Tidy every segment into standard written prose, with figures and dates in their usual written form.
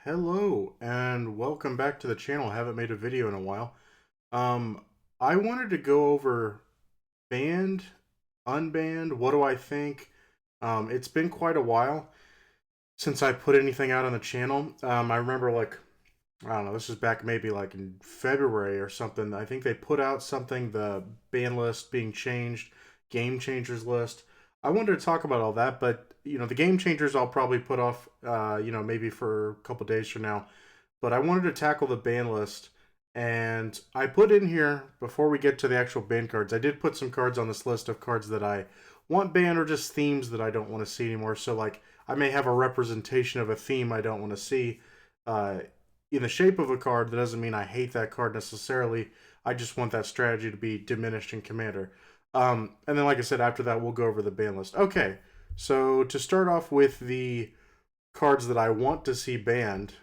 Hello and welcome back to the channel. I haven't made a video in a while. Um, I wanted to go over banned, unbanned, what do I think? It's been quite a while since I put anything out on the channel. I remember I don't know, this is back maybe like in February or something. I think they put out something, the ban list being changed, game changers list. I wanted to talk about all that, but the game changers I'll probably put off, maybe for a couple days from now. But I wanted to tackle the ban list, and I put in here before we get to the actual ban cards. I did put some cards on this list of cards that I want banned or just themes that I don't want to see anymore. So like I may have a representation of a theme I don't want to see. Uh, in the shape of a card, that doesn't mean I hate that card necessarily. I just want that strategy to be diminished in Commander. And then, like I said, after that, we'll go over the ban list. Okay, so to start off with the cards that I want to see banned,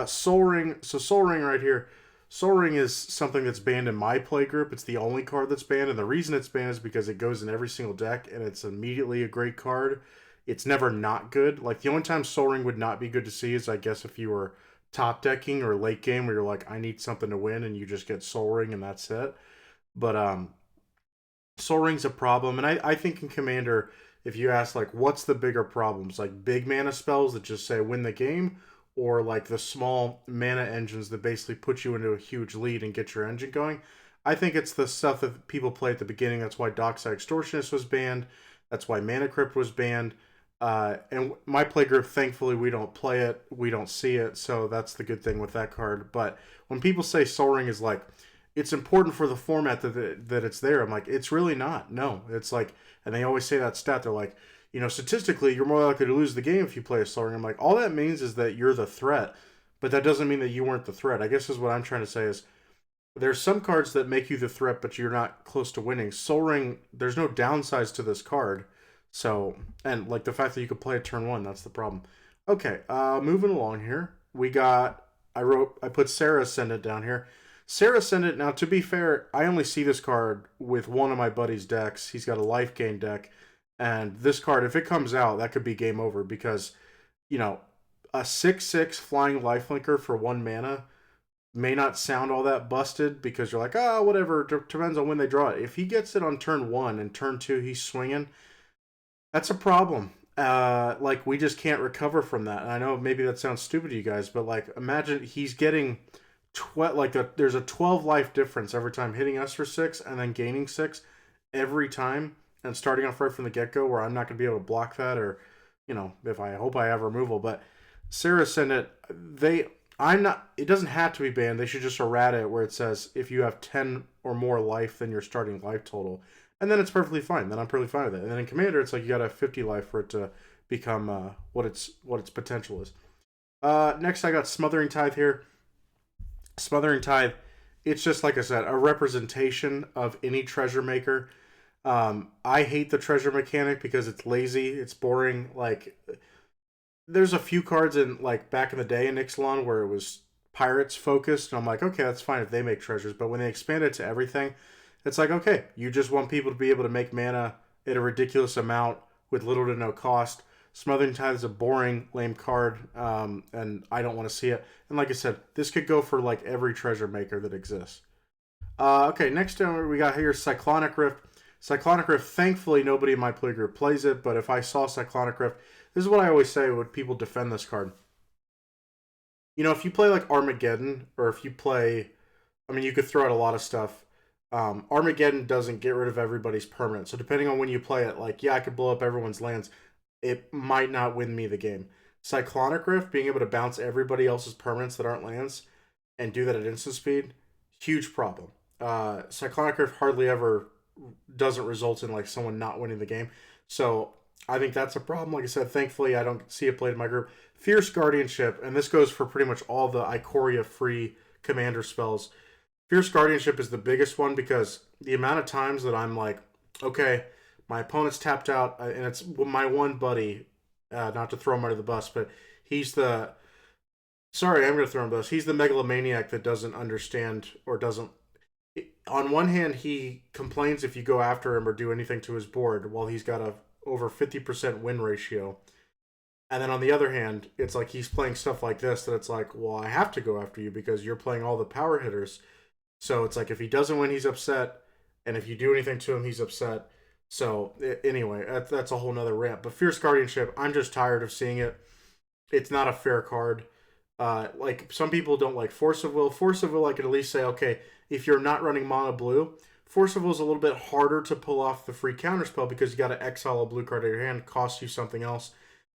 Soul Ring. So Soul Ring right here. Soul Ring is something that's banned in my play group. It's the only card that's banned, and the reason it's banned is because it goes in every single deck, and it's immediately a great card. It's never not good. Like the only time Soul Ring would not be good to see is, I guess, if you were top decking or late game where you're like, I need something to win, and you just get Soul Ring and that's it. But Soul Ring's a problem, and I think in Commander, if you ask like what's the bigger problems, like big mana spells that just say win the game, or like the small mana engines that basically put you into a huge lead and get your engine going. I think it's the stuff that people play at the beginning. That's why Dockside Extortionist was banned. That's why Mana Crypt was banned. And my play group, thankfully, we don't play it, we don't see it, so that's the good thing with that card. But when people say Soul Ring is like, it's important for the format that it's there, I'm like, it's really not. No, it's like, and they always say that stat. They're like, statistically, you're more likely to lose the game if you play a Soul Ring. I'm like, all that means is that you're the threat, but that doesn't mean that you weren't the threat. I guess is what I'm trying to say is there's some cards that make you the threat, but you're not close to winning. Soul Ring, there's no downsides to this card. So, and like the fact that you could play it turn one, that's the problem. Okay, moving along here. I put Sarah Ascendant down here. Sarah Ascendant, now to be fair, I only see this card with one of my buddy's decks. He's got a life gain deck. And this card, if it comes out, that could be game over because, you know, a 6/6 flying lifelinker for 1 mana may not sound all that busted because you're like, oh, whatever, depends on when they draw it. If he gets it on turn one and turn two he's swinging, that's a problem. Like we just can't recover from that. And I know maybe that sounds stupid to you guys, but like imagine he's getting there's a 12 life difference every time hitting us for 6 and then gaining 6 every time and starting off right from the get go where I'm not going to be able to block that or if I hope I have removal. But Sarah Ascendant, I'm not, it doesn't have to be banned. They should just errata it where it says if you have 10 or more life than your starting life total. And then it's perfectly fine. Then I'm perfectly fine with it. And then in Commander, it's like you got to have 50 life for it to become what its potential is. Next, I got Smothering Tithe here. Smothering Tithe, it's just like I said, a representation of any treasure maker. I hate the treasure mechanic because it's lazy, it's boring. Like there's a few cards in like back in the day in Ixalan where it was pirates focused, and I'm like, okay, that's fine if they make treasures. But when they expand it to everything, it's like, okay, you just want people to be able to make mana at a ridiculous amount with little to no cost. Smothering Tithe is a boring, lame card, and I don't want to see it. And like I said, this could go for like every treasure maker that exists. Okay, next down we got here Cyclonic Rift. Cyclonic Rift, thankfully nobody in my play group plays it, but if I saw Cyclonic Rift, this is what I always say when people defend this card. If you play like Armageddon, or if you play, I mean, you could throw out a lot of stuff. Armageddon doesn't get rid of everybody's permanent, so depending on when you play it, like, yeah, I could blow up everyone's lands. It might not win me the game. Cyclonic Rift, being able to bounce everybody else's permanents that aren't lands and do that at instant speed, huge problem. Cyclonic Rift hardly ever doesn't result in like someone not winning the game. So I think that's a problem. Like I said, thankfully I don't see it played in my group. Fierce Guardianship, and this goes for pretty much all the Ikoria free commander spells. Fierce Guardianship is the biggest one because the amount of times that I'm like, okay, my opponent's tapped out, and it's my one buddy, not to throw him under the bus, but he's the, sorry, I'm going to throw him under the bus. He's the megalomaniac that doesn't understand or doesn't, on one hand, he complains if you go after him or do anything to his board while he's got a over 50% win ratio. And then on the other hand, it's like he's playing stuff like this that it's like, well, I have to go after you because you're playing all the power hitters. So it's like if he doesn't win, he's upset, and if you do anything to him, he's upset. So anyway, that's a whole nother rant. But Fierce Guardianship, I'm just tired of seeing it. It's not a fair card. Like some people don't like Force of Will. Force of Will, I could at least say, okay, if you're not running mono blue, Force of Will is a little bit harder to pull off the free counterspell because you got to exile a blue card out of your hand, cost you something else.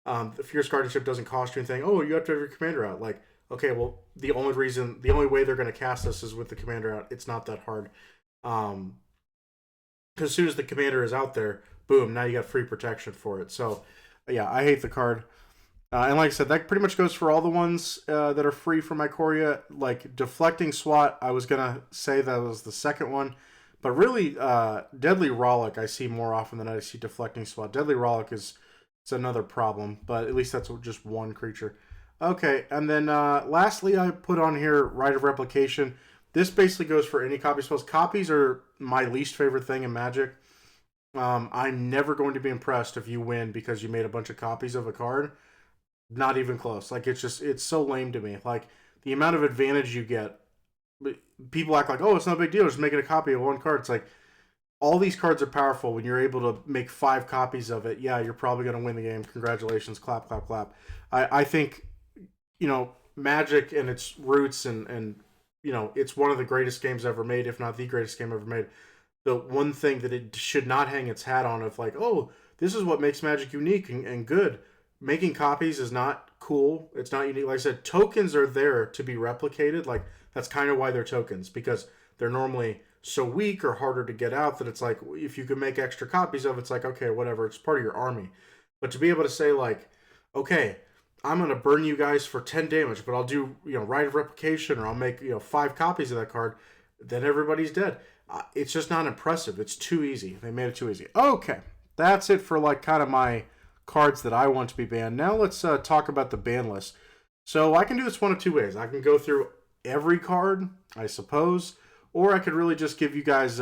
The Fierce Guardianship doesn't cost you anything. Oh, you have to have your commander out. Like, okay, well, the only way they're going to cast this is with the commander out. It's not that hard. Because as soon as the commander is out there, boom, now you got free protection for it. So, yeah, I hate the card. And like I said, that pretty much goes for all the ones that are free from Ikoria. Like Deflecting Swat, I was going to say that was the second one. But really, Deadly Rollick I see more often than I see Deflecting Swat. Deadly Rollick is another problem, but at least that's just one creature. Okay, and then lastly, I put on here Rite of Replication. This basically goes for any copy spells. Copies are my least favorite thing in Magic. I'm never going to be impressed if you win because you made a bunch of copies of a card. Not even close. Like, it's so lame to me. Like, the amount of advantage you get. People act like, oh, it's not a big deal, just making a copy of one card. It's like, all these cards are powerful. When you're able to make 5 copies of it, yeah, you're probably going to win the game. Congratulations. Clap, clap, clap. I think, Magic and its roots and it's one of the greatest games ever made, if not the greatest game ever made. The one thing that it should not hang its hat on of like, oh, this is what makes Magic unique and good. Making copies is not cool. It's not unique. Like I said, tokens are there to be replicated. Like, that's kind of why they're tokens, because they're normally so weak or harder to get out that it's like, if you can make extra copies of it, it's like, okay, whatever, it's part of your army. But to be able to say like, okay, I'm going to burn you guys for 10 damage, but I'll do, Rite of Replication, or I'll make, 5 copies of that card, then everybody's dead. It's just not impressive. It's too easy. They made it too easy. Okay, that's it for like kind of my cards that I want to be banned. Now let's talk about the ban list. So I can do this one of two ways. I can go through every card, I suppose, or I could really just give you guys,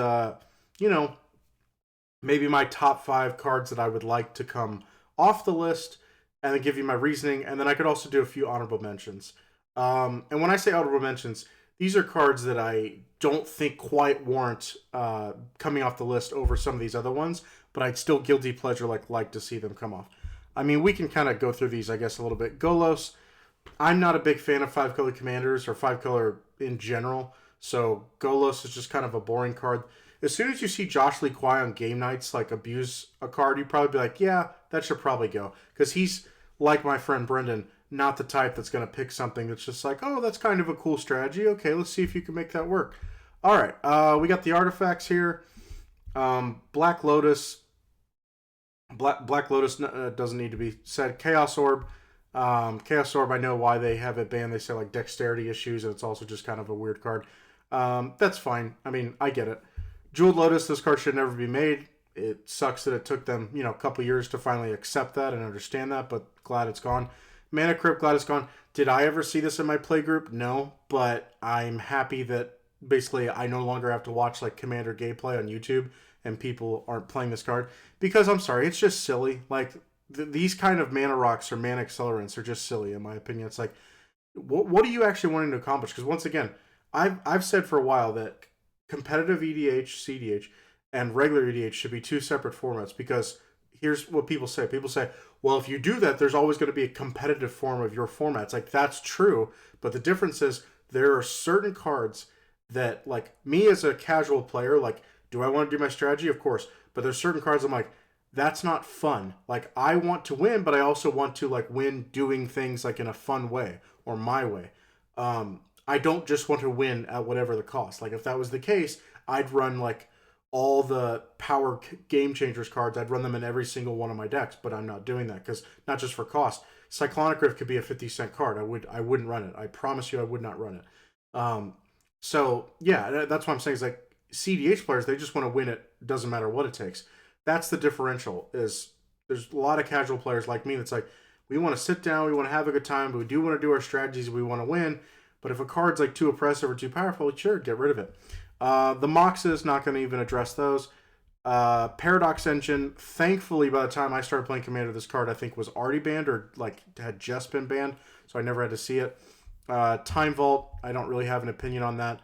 maybe my top 5 cards that I would like to come off the list, and then give you my reasoning, and then I could also do a few honorable mentions. And when I say honorable mentions, these are cards that I don't think quite warrant coming off the list over some of these other ones, but I'd still guilty pleasure like to see them come off. I mean, we can kind of go through these, I guess, a little bit. Golos, I'm not a big fan of 5-color commanders or 5-color in general, so Golos is just kind of a boring card. As soon as you see Josh Lee Kwai on game nights like abuse a card, you'd probably be like, yeah, that should probably go. Because he's, like my friend Brendan, not the type that's going to pick something that's just like, oh, that's kind of a cool strategy. Okay, let's see if you can make that work. All right, we got the artifacts here. Black Lotus. Black Lotus doesn't need to be said. Chaos Orb. Chaos Orb, I know why they have it banned. They say like dexterity issues, and it's also just kind of a weird card. That's fine. I mean, I get it. Jeweled Lotus, this card should never be made. It sucks that it took them, a couple years to finally accept that and understand that, but glad it's gone. Mana Crypt, glad it's gone. Did I ever see this in my play group? No, but I'm happy that basically I no longer have to watch like Commander gameplay on YouTube and people aren't playing this card, because I'm sorry, it's just silly. Like, these kind of mana rocks or mana accelerants are just silly in my opinion. It's like, what are you actually wanting to accomplish? Because once again, I've said for a while that competitive EDH, CDH, and regular EDH should be 2 separate formats, because here's what people say. People say, well, if you do that, there's always going to be a competitive form of your format. It's like, that's true, but the difference is there are certain cards that, like, me as a casual player, like, do I want to do my strategy? Of course. But there's certain cards I'm like, that's not fun. Like, I want to win, but I also want to, like, win doing things, like, in a fun way or my way. I don't just want to win at whatever the cost. Like, if that was the case, I'd run, like, all the power game changers cards. I'd run them in every single one of my decks, but I'm not doing that, because not just for cost. Cyclonic Rift could be a 50-cent card. I wouldn't run it. I promise you I would not run it. So, yeah, that's what I'm saying is, like, CDH players, they just want to win it. Doesn't matter what it takes. That's the differential. Is there's a lot of casual players like me that's like, we want to sit down, we want to have a good time, but we do want to do our strategies, we want to win. But if a card's like too oppressive or too powerful, sure, get rid of it. The Moxes, not going to even address those. Paradox Engine, thankfully, by the time I started playing Commander, this card I think was already banned or like had just been banned, so I never had to see it. Time Vault, I don't really have an opinion on that.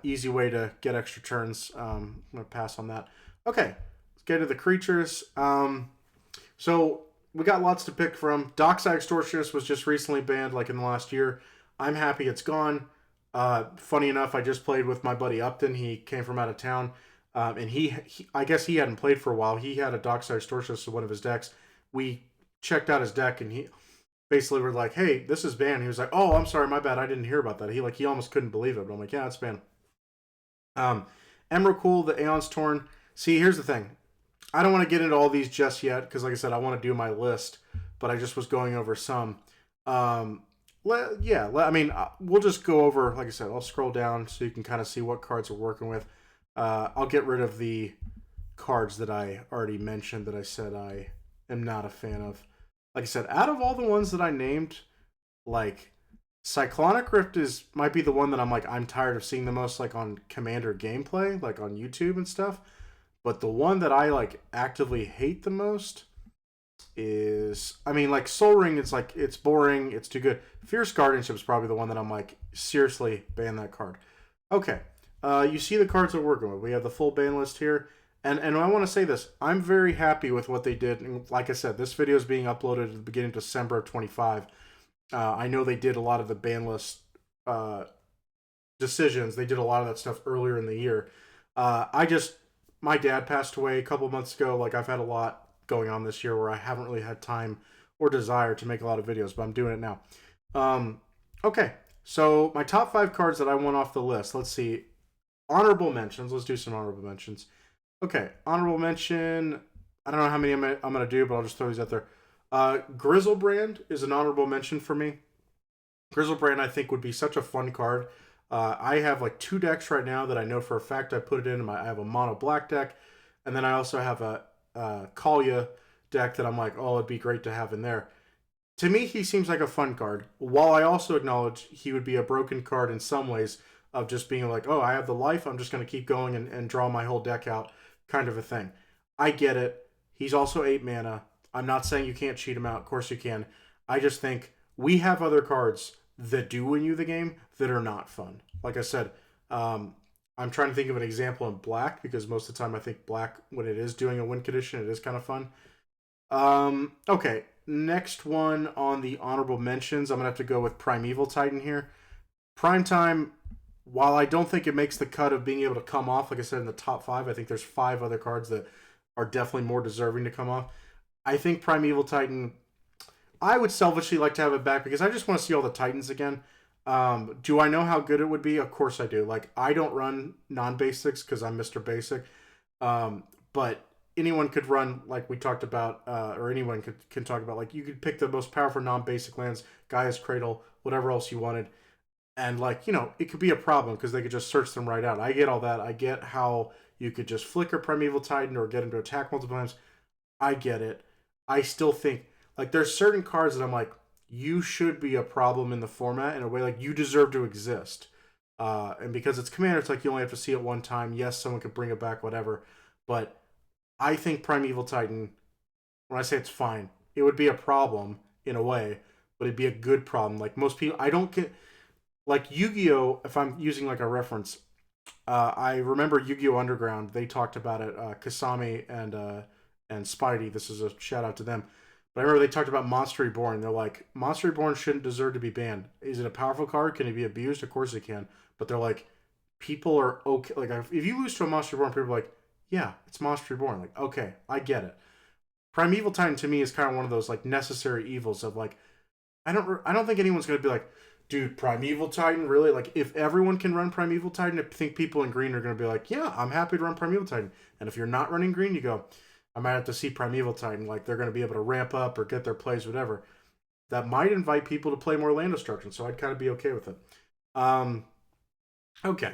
Easy way to get extra turns. I'm gonna pass on that. Okay, let's get to the creatures. So we got lots to pick from. Dockside Extortionist was just recently banned, like in the last year. I'm happy it's gone. Funny enough, I just played with my buddy Upton. He came from out of town. And I guess he hadn't played for a while. He had a Dockside Extortionist in one of his decks. We checked out his deck, and he basically were like, "Hey, this is banned." He was like, "Oh, I'm sorry, my bad. I didn't hear about that." He almost couldn't believe it. But I'm like, "Yeah, it's banned." Emrakul, the Aeon's Torn. See, here's the thing. I don't want to get into all these just yet because, like I said, I want to do my list. But I just was going over some. I mean, we'll just go over. Like I said, I'll scroll down so you can kind of see what cards we're working with. I'll get rid of the cards that I already mentioned that I said I am not a fan of. Like I said, out of all the ones that I named, like Cyclonic Rift might be the one that I'm tired of seeing the most, like on Commander gameplay, like on YouTube and stuff. But the one that I like actively hate the most is, I mean, like Soul Ring. It's boring. It's too good. Fierce Guardianship is probably the one that I'm like, seriously, ban that card. Okay. You see the cards we're working with. We have the full ban list here. And I want to say this. I'm very happy with what they did. And like I said, this video is being uploaded at the beginning of December of 25. I know they did a lot of the ban list decisions. They did a lot of that stuff earlier in the year. My dad passed away a couple months ago. Like, I've had a lot going on this year where I haven't really had time or desire to make a lot of videos, but I'm doing it now. Okay, so my top 5 cards that I want off the list. Let's see. Honorable mentions. Let's do some honorable mentions. Okay, honorable mention. I don't know how many I'm going to do, but I'll just throw these out there. Grizzlebrand is an honorable mention for me. Grizzlebrand, I think, would be such a fun card. I have like 2 decks right now that I know for a fact I put it in. I have a mono black deck, and then I also have a Kalia deck that I'm like, oh, it'd be great to have in there. To me, he seems like a fun card, while I also acknowledge he would be a broken card in some ways, of just being like, oh, I have the life, I'm just going to keep going and draw my whole deck out, kind of a thing. I get it. He's also 8 mana. I'm not saying you can't cheat him out. Of course you can. I just think we have other cards that do win you the game that are not fun. Like I said, I'm trying to think of an example in black, because most of the time I think black, when it is doing a win condition, it is kind of fun. Okay, next one on the honorable mentions, I'm going to have to go with Primeval Titan here. Primetime, while I don't think it makes the cut of being able to come off, like I said, in the top 5, I think there's 5 other cards that are definitely more deserving to come off. I think Primeval Titan, I would selfishly like to have it back because I just want to see all the Titans again. Do I know how good it would be? Of course I do. Like, I don't run non-basics because I'm Mr. Basic. But anyone could run, like we talked about, or anyone can talk about, like, you could pick the most powerful non-basic lands, Gaia's Cradle, whatever else you wanted. And, like, you know, it could be a problem because they could just search them right out. I get all that. I get how you could just flicker Primeval Titan or get him to attack multiple times. I get it. I still think, like, there's certain cards that I'm like, you should be a problem in the format in a way, like, you deserve to exist. And because it's Commander, it's like you only have to see it one time. Yes, someone could bring it back, whatever. But I think Primeval Titan, when I say it's fine, it would be a problem in a way, but it'd be a good problem. Like, most people, I don't get... Like Yu-Gi-Oh!, if I'm using like a reference, I remember Yu-Gi-Oh! Underground. They talked about it. Kasami and Spidey. This is a shout out to them. But I remember they talked about Monster Reborn. They're like, Monster Reborn shouldn't deserve to be banned. Is it a powerful card? Can it be abused? Of course it can. But they're like, people are okay. Like, if you lose to a Monster Reborn, people are like, yeah, it's Monster Reborn. Like, okay, I get it. Primeval Titan to me is kind of one of those like necessary evils of like, I don't think anyone's gonna be like, dude, Primeval Titan, really? Like, if everyone can run Primeval Titan, I think people in green are going to be like, yeah, I'm happy to run Primeval Titan. And if you're not running green, you go, I might have to see Primeval Titan. Like, they're going to be able to ramp up or get their plays, whatever. That might invite people to play more land destruction, so I'd kind of be okay with it. Okay.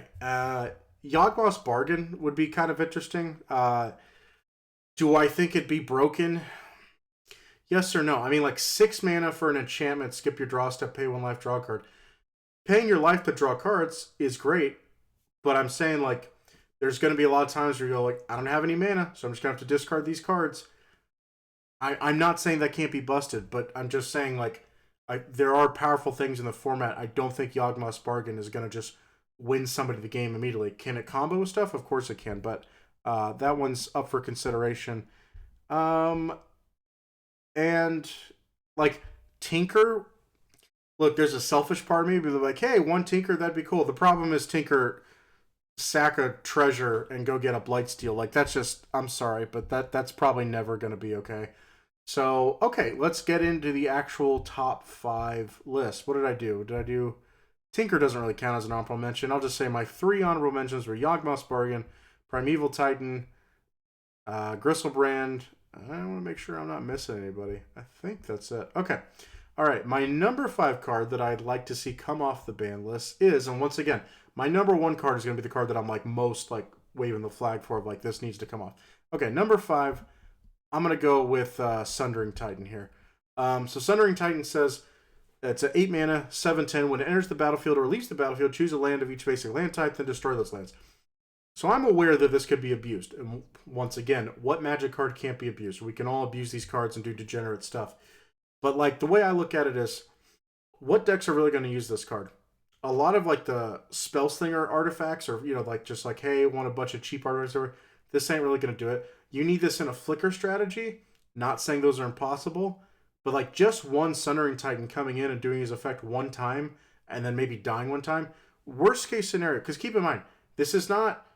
Yawgmoth's Bargain would be kind of interesting. Do I think it'd be broken? Yes or no? I mean, like 6 mana for an enchantment, skip your draw step, pay 1 life, draw a card. Paying your life to draw cards is great, but I'm saying, like, there's going to be a lot of times where you go like, I don't have any mana, so I'm just going to have to discard these cards. I'm not saying that can't be busted, but I'm just saying like there are powerful things in the format. I don't think Yawgmoth's Bargain is going to just win somebody the game immediately. Can it combo with stuff? Of course it can, but that one's up for consideration. And like Tinker, look, there's a selfish part of me, but like, hey, one Tinker, that'd be cool. The problem is Tinker sack a treasure and go get a Blightsteel. Like that's just, I'm sorry, but that's probably never going to be okay. So, okay, let's get into the actual top 5 list. What did I do? Tinker doesn't really count as an honorable mention. I'll just say my 3 honorable mentions were Yawgmoth's Bargain, Primeval Titan, Gristlebrand. I want to make sure I'm not missing anybody. I think that's it. Okay. All right, my number 5 card that I'd like to see come off the ban list is, and once again, my number 1 card is going to be the card that I'm like most like waving the flag for, like this needs to come off. Okay, number 5, I'm going to go with Sundering Titan here. So Sundering Titan says it's an 8 mana, 7/10. When it enters the battlefield or leaves the battlefield, choose a land of each basic land type, then destroy those lands. So I'm aware that this could be abused. And once again, what Magic card can't be abused? We can all abuse these cards and do degenerate stuff. But like the way I look at it is, what decks are really going to use this card? A lot of like the Spellslinger artifacts, or like just like, hey, want a bunch of cheap artifacts, or this ain't really going to do it. You need this in a flicker strategy. Not saying those are impossible, but like just one Sundering Titan coming in and doing his effect one time and then maybe dying one time. Worst case scenario, because keep in mind, this is not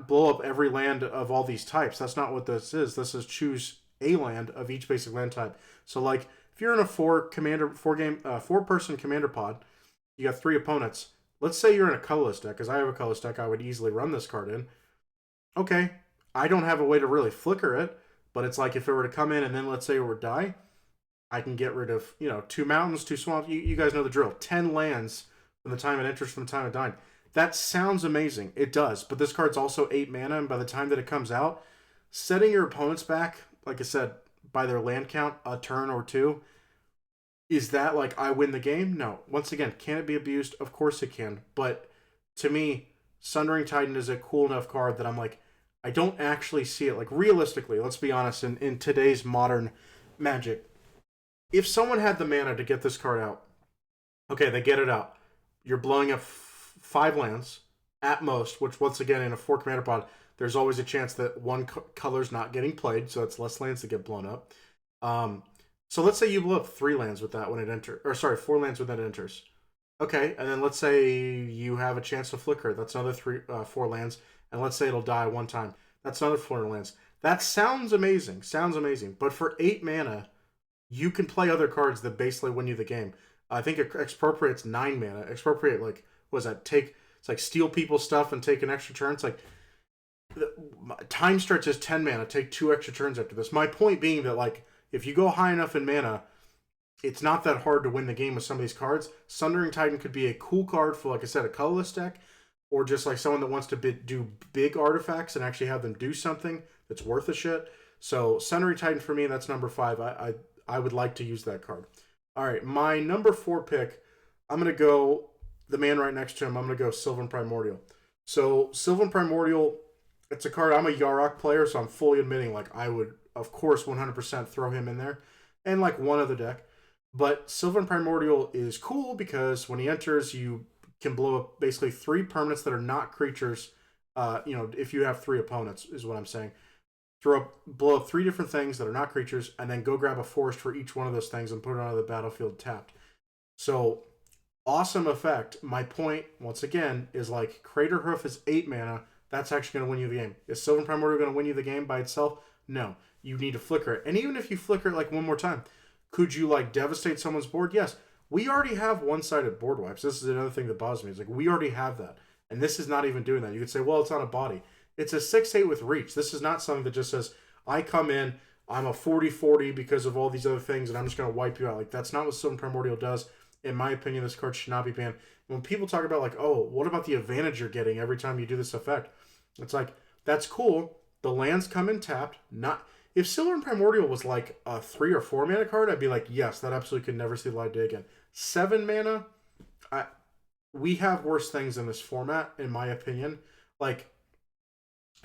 blow up every land of all these types. That's not what this is. This is choose a land of each basic land type. So like if you're in a four person commander pod, you got 3 opponents. Let's say you're in a colorless deck, because I have a colorless deck, I would easily run this card in. Okay, I don't have a way to really flicker it, but it's like if it were to come in and then let's say it were die, I can get rid of 2 mountains, 2 swamps. You guys know the drill. 10 lands from the time it enters, from the time it died. That sounds amazing. It does, but this card's also 8 mana, and by the time that it comes out, setting your opponents back, like I said, by their land count, a turn or 2, is that like I win the game? No. Once again, can it be abused? Of course it can. But to me, Sundering Titan is a cool enough card that I'm like, I don't actually see it. Like realistically, let's be honest, in today's modern Magic, if someone had the mana to get this card out, okay, they get it out. You're blowing up 5 lands at most, which once again in a 4 commander pod, there's always a chance that one color's not getting played, so it's less lands that get blown up. So let's say you blow up 3 lands with that when it enters, or sorry, 4 lands when that enters. Okay, and then let's say you have a chance to flicker. That's another 4 lands, and let's say it'll die one time. That's another 4 lands. That sounds amazing. Sounds amazing. But for 8 mana, you can play other cards that basically win you the game. I think Expropriate's 9 mana. Expropriate, like, what was that? It's like steal people's stuff and take an extra turn. It's like, Time Stretch is 10 mana. Take 2 extra turns after this. My point being that, like, if you go high enough in mana, it's not that hard to win the game with some of these cards. Sundering Titan could be a cool card for, like I said, a colorless deck, or just like someone that wants to do big artifacts and actually have them do something that's worth a shit. So Sundering Titan for me, that's number 5. I would like to use that card. All right, my number 4 pick, I'm going to go the man right next to him. I'm going to go Sylvan Primordial. So Sylvan Primordial, it's a card, I'm a Yarok player, so I'm fully admitting like I would, of course, 100% throw him in there. And like one other deck. But Sylvan Primordial is cool because when he enters, you can blow up basically 3 permanents that are not creatures. If you have 3 opponents, is what I'm saying. Blow up 3 different things that are not creatures, and then go grab a forest for each one of those things and put it onto the battlefield tapped. So, awesome effect. My point, once again, is like Crater Hoof is 8 mana. That's actually going to win you the game. Is Sylvan Primordial going to win you the game by itself? No. You need to flicker it. And even if you flicker it like one more time, could you like devastate someone's board? Yes. We already have one-sided board wipes. This is another thing that bothers me. It's like we already have that. And this is not even doing that. You could say, well, it's on a body. It's a 6/8 with reach. This is not something that just says, I come in, I'm a 40/40 because of all these other things, and I'm just going to wipe you out. Like, that's not what Sylvan Primordial does. In my opinion, this card should not be banned. When people talk about, like, oh, what about the advantage you're getting every time you do this effect? It's like, that's cool. The lands come in tapped. If Sylvan Primordial was like a 3 or 4 mana card, I'd be like, yes, that absolutely could never see the light of day again. 7 mana, we have worse things in this format, in my opinion. Like,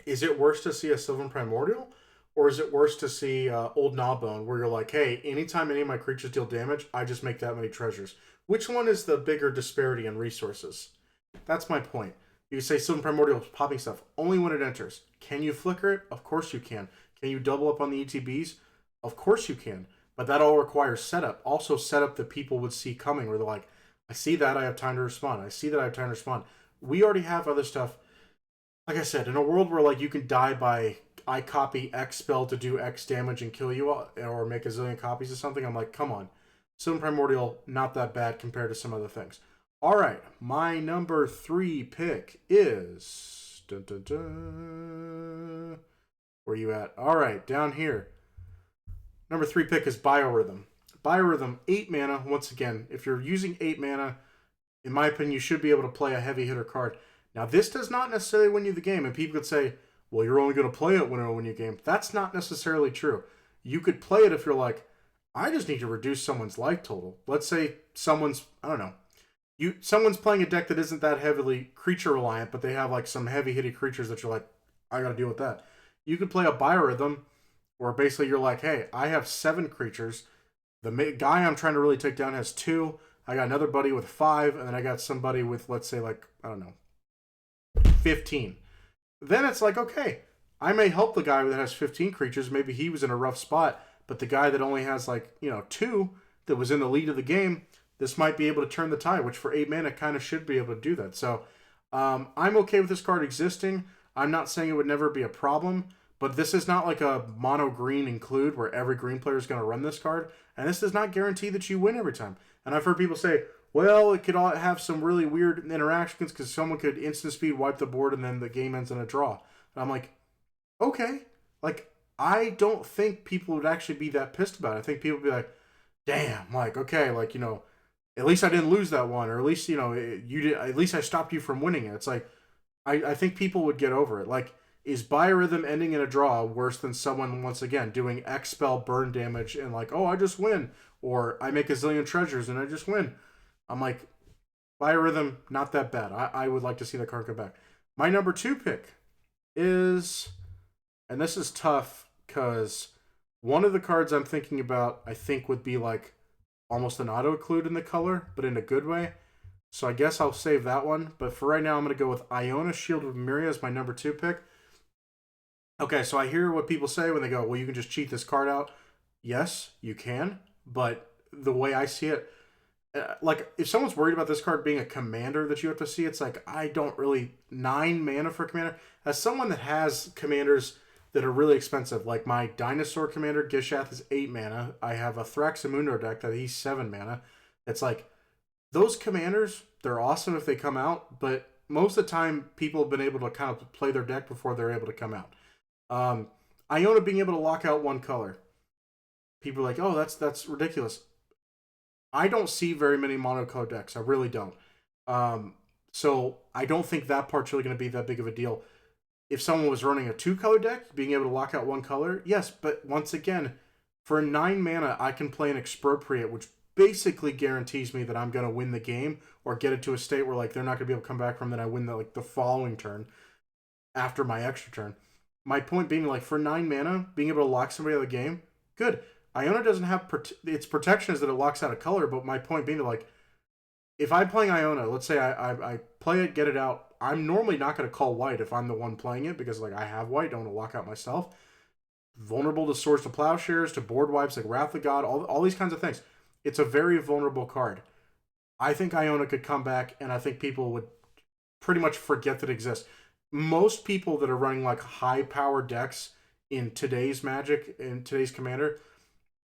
is it worse to see a Sylvan Primordial, or is it worse to see Old Gnawbone, where you're like, hey, anytime any of my creatures deal damage, I just make that many treasures? Which one is the bigger disparity in resources? That's my point. You say Sylvan Primordial popping stuff only when it enters. Can you flicker it? Of course you can. Can you double up on the ETBs? Of course you can. But that all requires setup. Also, setup that people would see coming, where they're like, I see that, I have time to respond. I see that, I have time to respond. We already have other stuff. Like I said, in a world where like you can die by I copy X spell to do X damage and kill you, or make a zillion copies of something, I'm like, come on. Sylvan Primordial, not that bad compared to some other things. All right, my number 3 pick is... Dun, dun, dun. Where you at? All right, down here. Number 3 pick is Biorhythm. Biorhythm, 8 mana. Once again, if you're using 8 mana, in my opinion, you should be able to play a heavy hitter card. Now, this does not necessarily win you the game, and people could say, well, you're only going to play it when it'll win you a game. That's not necessarily true. You could play it if you're like, I just need to reduce someone's life total. Let's say someone's, I don't know, someone's playing a deck that isn't that heavily creature reliant, but they have like some heavy hitting creatures that you're like, I got to deal with that. You could play a Biorhythm where basically you're like, hey, I have 7 creatures. The guy I'm trying to really take down has 2. I got another buddy with 5, and then I got somebody with, let's say, like, I don't know, 15. Then it's like, okay, I may help the guy that has 15 creatures. Maybe he was in a rough spot, but the guy that only has like, 2 that was in the lead of the game, this might be able to turn the tide, which for 8 mana kind of should be able to do that. So I'm okay with this card existing. I'm not saying it would never be a problem, but this is not like a mono green include where every green player is going to run this card. And this does not guarantee that you win every time. And I've heard people say, well, it could have some really weird interactions because someone could instant speed wipe the board and then the game ends in a draw. And I'm like, okay. Like, I don't think people would actually be that pissed about it. I think people would be like, damn, like, okay, like, at least I didn't lose that one, or at least, you did, at least I stopped you from winning it. It's like, I think people would get over it. Like, is Biorhythm ending in a draw worse than someone, once again, doing X spell burn damage and like, oh, I just win, or I make a zillion treasures and I just win? I'm like, Biorhythm, not that bad. I would like to see that card come back. My number 2 pick is, and this is tough because one of the cards I'm thinking about, I think would be like almost an auto-occlude in the color, but in a good way. So I guess I'll save that one. But for right now, I'm going to go with Iona Shield of Myria as my number 2 pick. Okay, so I hear what people say when they go, well, you can just cheat this card out. Yes, you can. But the way I see it, like, if someone's worried about this card being a commander that you have to see, it's like, I don't really... 9 mana for a commander? As someone that has commanders that are really expensive, like my Dinosaur commander, Gishath, is 8 mana. I have a Thraxamundo deck that he's 7 mana. It's like, those commanders, they're awesome if they come out, but most of the time, people have been able to kind of play their deck before they're able to come out. Iona being able to lock out 1 color. People are like, oh, that's ridiculous. I don't see very many monocolor decks. I really don't. So I don't think that part's really going to be that big of a deal. If someone was running a 2-color deck, being able to lock out 1 color, yes. But once again, for 9 mana, I can play an Expropriate, which basically guarantees me that I'm going to win the game or get it to a state where like they're not going to be able to come back from. Then I win the following turn after my extra turn. My point being, like, for 9 mana, being able to lock somebody out of the game, good. Iona doesn't have its protection is that it locks out a color, but my point being, like, if I'm playing Iona, let's say I play it, get it out, I'm normally not going to call white if I'm the one playing it because, like, I have white, don't want to lock out myself. Vulnerable to Swords to Plowshares, to board wipes like Wrath of God, all these kinds of things. It's a very vulnerable card. I think Iona could come back, and I think people would pretty much forget that it exists. Most people that are running, like, high-power decks in today's Magic, in today's Commander,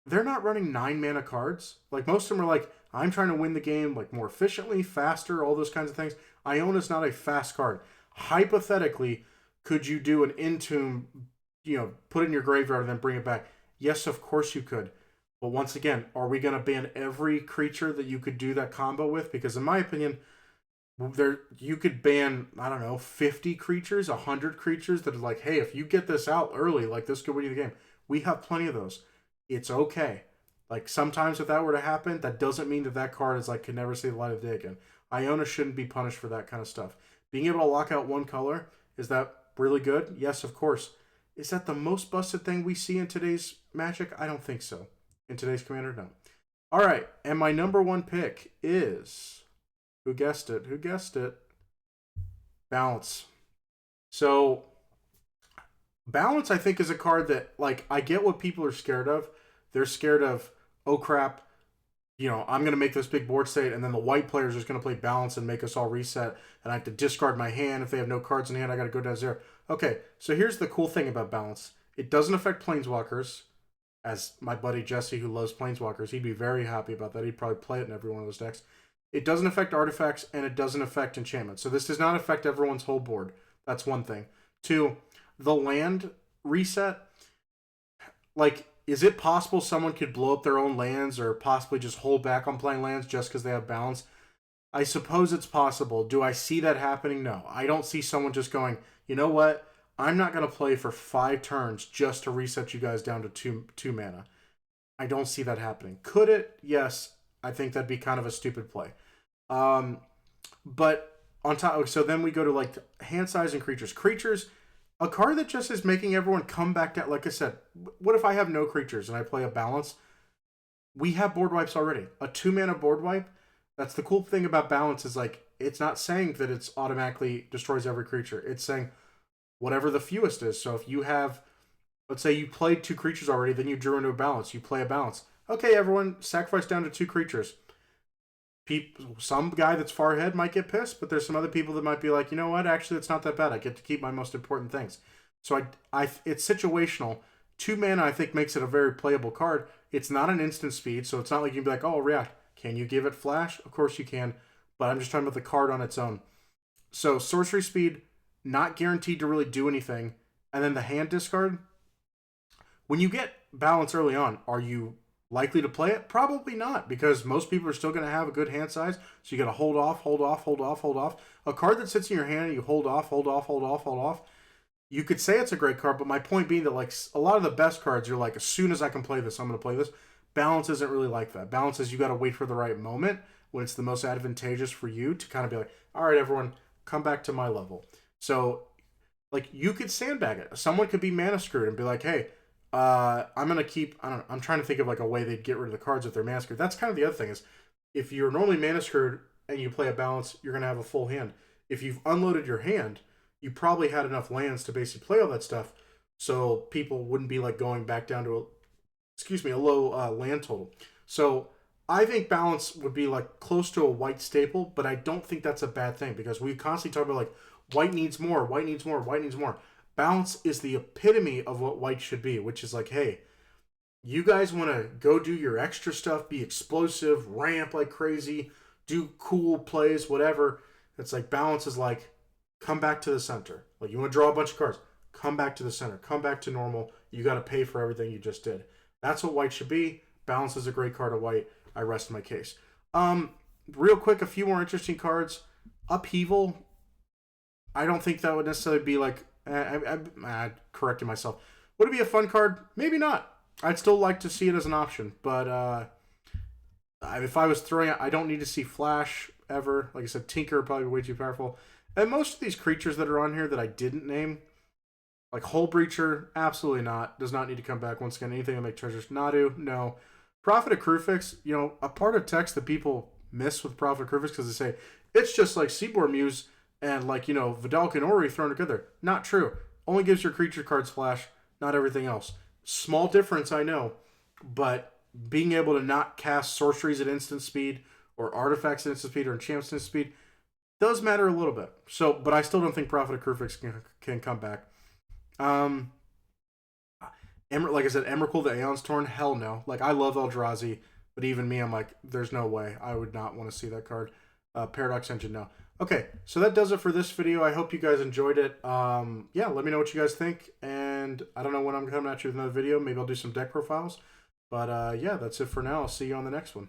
they're not running 9 mana cards. Like, most of them are like, I'm trying to win the game, like, more efficiently, faster, all those kinds of things. Iona's not a fast card. Hypothetically, could you do an Entomb, put it in your graveyard and then bring it back? Yes, of course you could. But once again, are we going to ban every creature that you could do that combo with? Because in my opinion, you could ban, I don't know, 50 creatures, 100 creatures that are like, hey, if you get this out early, like, this could win you the game. We have plenty of those. It's okay. Like, sometimes if that were to happen, that doesn't mean that card is like, can never see the light of day again. Iona shouldn't be punished for that kind of stuff. Being able to lock out 1 color Is that really good? Yes, of course. Is that the most busted thing we see in today's Magic? I don't think so. In today's Commander, no. All right, and my number one pick is, who guessed it? Who guessed it? Balance. So, Balance, I think, is a card that, like, I get what people are scared of. They're scared of, oh crap, you know, I'm going to make this big board state, and then the white players are just going to play Balance and make us all reset, and I have to discard my hand. If they have no cards in hand, I got to go down to 0. Okay, so here's the cool thing about Balance. It doesn't affect Planeswalkers, as my buddy Jesse, who loves Planeswalkers, he'd be very happy about that. He'd probably play it in every one of those decks. It doesn't affect artifacts, and it doesn't affect enchantments. So this does not affect everyone's whole board. That's one thing. Two, the land reset, like, is it possible someone could blow up their own lands or possibly just hold back on playing lands just because they have balance? I suppose it's possible. Do I see that happening? No. I don't see someone just going, you know what? I'm not going to play for 5 turns just to reset you guys down to two mana. I don't see that happening. Could it? Yes. I think that'd be kind of a stupid play. But on top, so then we go to like hand size and creatures. Creatures, a card that just is making everyone come back down. Like I said, what if I have no creatures and I play a Balance? We have board wipes already. A 2-mana board wipe. That's the cool thing about Balance is like, it's not saying that it's automatically destroys every creature. It's saying whatever the fewest is. So if you have, let's say you played 2 creatures already, then you drew into a Balance. You play a Balance. Okay, everyone, sacrifice down to 2 creatures. Some guy that's far ahead might get pissed, but there's some other people that might be like, you know what, actually, it's not that bad. I get to keep my most important things. So it's situational. 2 mana, I think, makes it a very playable card. It's not an instant speed, so it's not like you can be like, oh, react. Can you give it flash? Of course you can, but I'm just talking about the card on its own. So sorcery speed, not guaranteed to really do anything. And then the hand discard. When you get Balance early on, are you likely to play it? Probably not, because most people are still going to have a good hand size. So you got to hold off, hold off, hold off, hold off. A card that sits in your hand and you hold off, hold off, hold off, hold off. You could say it's a great card, but my point being that like a lot of the best cards, you're like, as soon as I can play this, I'm going to play this. Balance isn't really like that. Balance is you got to wait for the right moment when it's the most advantageous for you to kind of be like, all right, everyone, come back to my level. So like you could sandbag it. Someone could be mana screwed and be like, hey, I'm going to keep, I don't know, I'm trying to think of like a way they'd get rid of the cards if they're mana screwed. That's kind of the other thing is if you're normally mana screwed and you play a Balance, you're going to have a full hand. If you've unloaded your hand, you probably had enough lands to basically play all that stuff. So people wouldn't be like going back down to a low land total. So I think Balance would be like close to a white staple, but I don't think that's a bad thing because we constantly talk about like white needs more, white needs more, white needs more. Balance is the epitome of what white should be, which is like, hey, you guys want to go do your extra stuff, be explosive, ramp like crazy, do cool plays, whatever. It's like Balance is like, come back to the center. Like you want to draw a bunch of cards, come back to the center, come back to normal. You got to pay for everything you just did. That's what white should be. Balance is a great card of white. I rest my case. Real quick, a few more interesting cards. Upheaval. I don't think that would necessarily be like, I corrected myself. Would it be a fun card? Maybe not. I'd still like to see it as an option, but if I was throwing it, I don't need to see Flash ever. Like I said, Tinker would probably be way too powerful. And most of these creatures that are on here that I didn't name, like Hull Breacher, absolutely not. Does not need to come back. Once again, anything to make treasures. Nadu, no. Prophet of Krufix, you know, a part of text that people miss with Prophet of Krufix because they say, it's just like Seaboard Muse and like, you know, Vidalca and Ori thrown together. Not true. Only gives your creature cards flash, not everything else. Small difference, I know, but being able to not cast sorceries at instant speed or artifacts at instant speed or enchantments at instant speed does matter a little bit. So, but I still don't think Prophet of Krufix can come back. Like I said, Emrakul, the Aeon's Torn, hell no. Like, I love Eldrazi, but even me, I'm like, there's no way. I would not want to see that card. Paradox Engine, no. Okay, so that does it for this video. I hope you guys enjoyed it. Yeah, let me know what you guys think. And I don't know when I'm coming at you with another video. Maybe I'll do some deck profiles. But yeah, that's it for now. I'll see you on the next one.